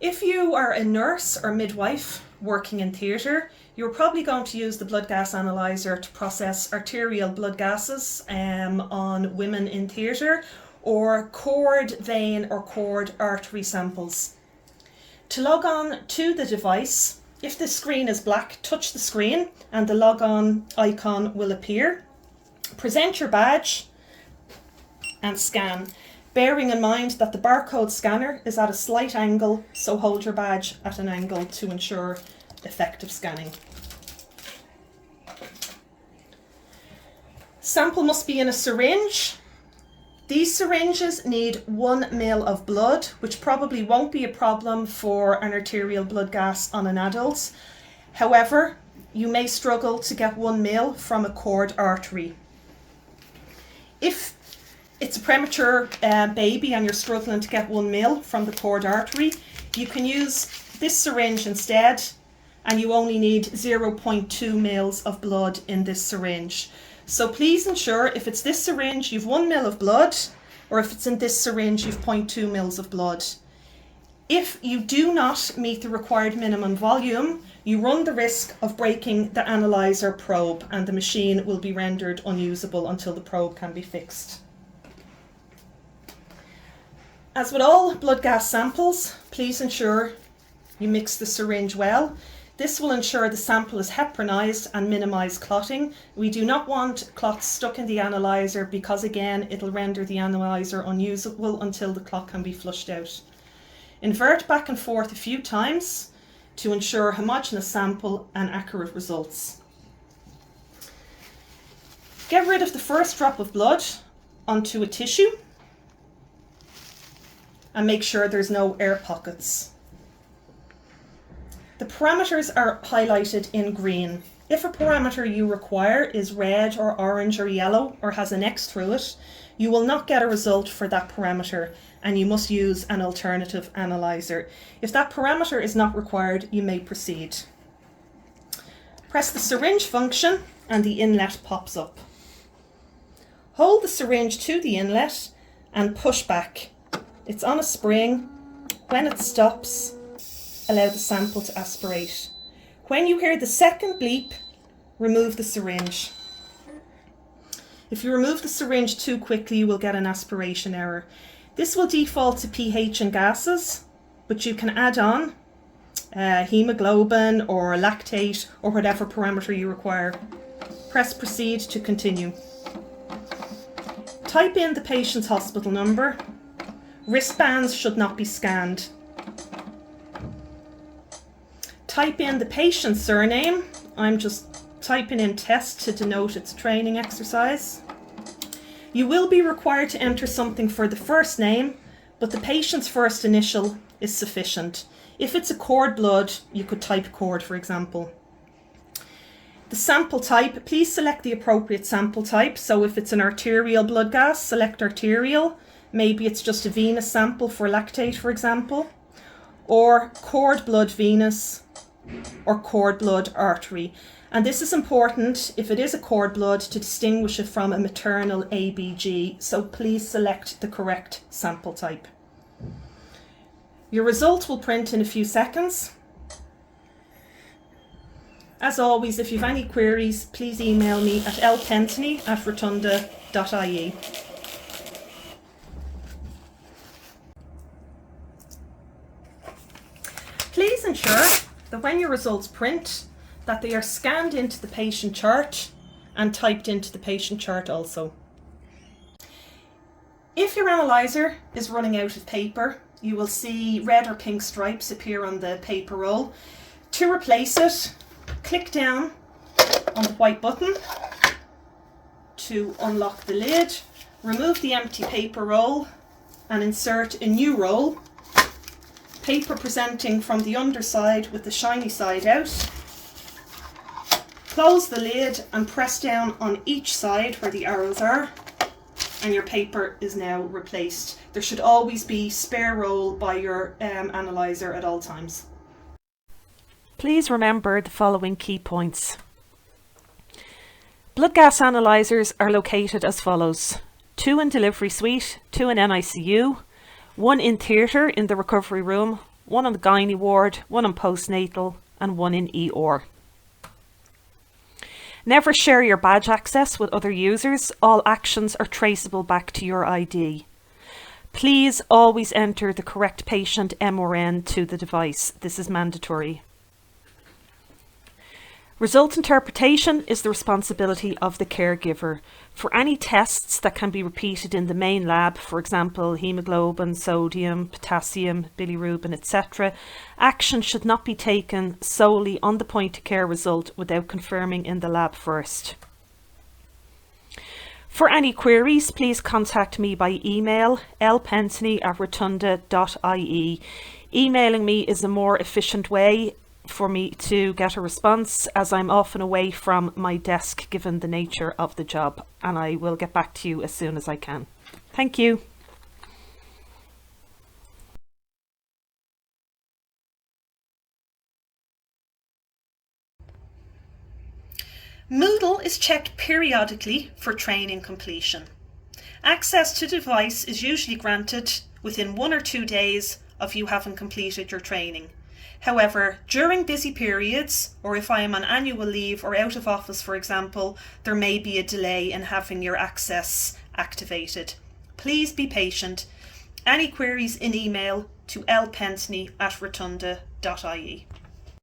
If you are a nurse or midwife working in theatre, you're probably going to use the blood gas analyzer to process arterial blood gases on women in theatre, or cord vein or cord artery samples. To log on to the device, if the screen is black, touch the screen and the log on icon will appear. Present your badge and scan, bearing in mind that the barcode scanner is at a slight angle, so hold your badge at an angle to ensure effective scanning. Sample must be in a syringe. These syringes need 1 ml of blood, which probably won't be a problem for an arterial blood gas on an adult. However, you may struggle to get 1 ml from a cord artery. If it's a premature baby and you're struggling to get 1 ml from the cord artery, you can use this syringe instead, and you only need 0.2 ml of blood in this syringe. So please ensure if it's this syringe you've 1 ml of blood, or if it's in this syringe you've 0.2 ml of blood. If you do not meet the required minimum volume, you run the risk of breaking the analyzer probe and the machine will be rendered unusable until the probe can be fixed. As with all blood gas samples, please ensure you mix the syringe well. This will ensure the sample is heparinized and minimize clotting. We do not want clots stuck in the analyzer because again, it'll render the analyzer unusable until the clot can be flushed out. Invert back and forth a few times to ensure homogeneous sample and accurate results. Get rid of the first drop of blood onto a tissue and make sure there's no air pockets. The parameters are highlighted in green. If a parameter you require is red or orange or yellow or has an X through it, you will not get a result for that parameter and you must use an alternative analyzer. If that parameter is not required, you may proceed. Press the syringe function and the inlet pops up. Hold the syringe to the inlet and push back. It's on a spring. When it stops, allow the sample to aspirate. When you hear the second bleep, remove the syringe. If you remove the syringe too quickly, you will get an aspiration error. This will default to pH and gases, but you can add on hemoglobin or lactate or whatever parameter you require. Press proceed to continue. Type in the patient's hospital number. Wristbands should not be scanned. Type in the patient's surname. I'm just typing in test to denote it's a training exercise. You will be required to enter something for the first name, but the patient's first initial is sufficient. If it's a cord blood, you could type cord, for example. The sample type, please select the appropriate sample type. So if it's an arterial blood gas, select arterial. Maybe it's just a venous sample for lactate, for example. Or cord blood venous or cord blood artery. And this is important if it is a cord blood to distinguish it from a maternal ABG. So please select the correct sample type. Your result will print in a few seconds. As always, if you have any queries, please email me at lpentoney@rotunda.ie. Please ensure that when your results print, that they are scanned into the patient chart and typed into the patient chart also. If your analyzer is running out of paper, you will see red or pink stripes appear on the paper roll. To replace it, click down on the white button to unlock the lid, remove the empty paper roll and insert a new roll, paper presenting from the underside with the shiny side out. Close the lid and press down on each side where the arrows are, and your paper is now replaced. There should always be spare roll by your analyzer at all times. Please remember the following key points. Blood gas analyzers are located as follows: 2 in delivery suite, 2 in NICU, 1 in theatre in the recovery room, one on the gynae ward, one on postnatal, and one in ER. Never share your badge access with other users. All actions are traceable back to your ID. Please always enter the correct patient MRN to the device. This is mandatory. Result interpretation is the responsibility of the caregiver. For any tests that can be repeated in the main lab, for example, hemoglobin, sodium, potassium, bilirubin, etc., action should not be taken solely on the point of care result without confirming in the lab first. For any queries, please contact me by email, lpensney@rotunda.ie. Emailing me is a more efficient way for me to get a response, as I'm often away from my desk given the nature of the job, and I will get back to you as soon as I can. Thank you. Moodle is checked periodically for training completion. Access to the device is usually granted within 1 or 2 days of you having completed your training. However, during busy periods, or if I am on annual leave or out of office, for example, there may be a delay in having your access activated. Please be patient. Any queries in email to lpensney@rotunda.ie.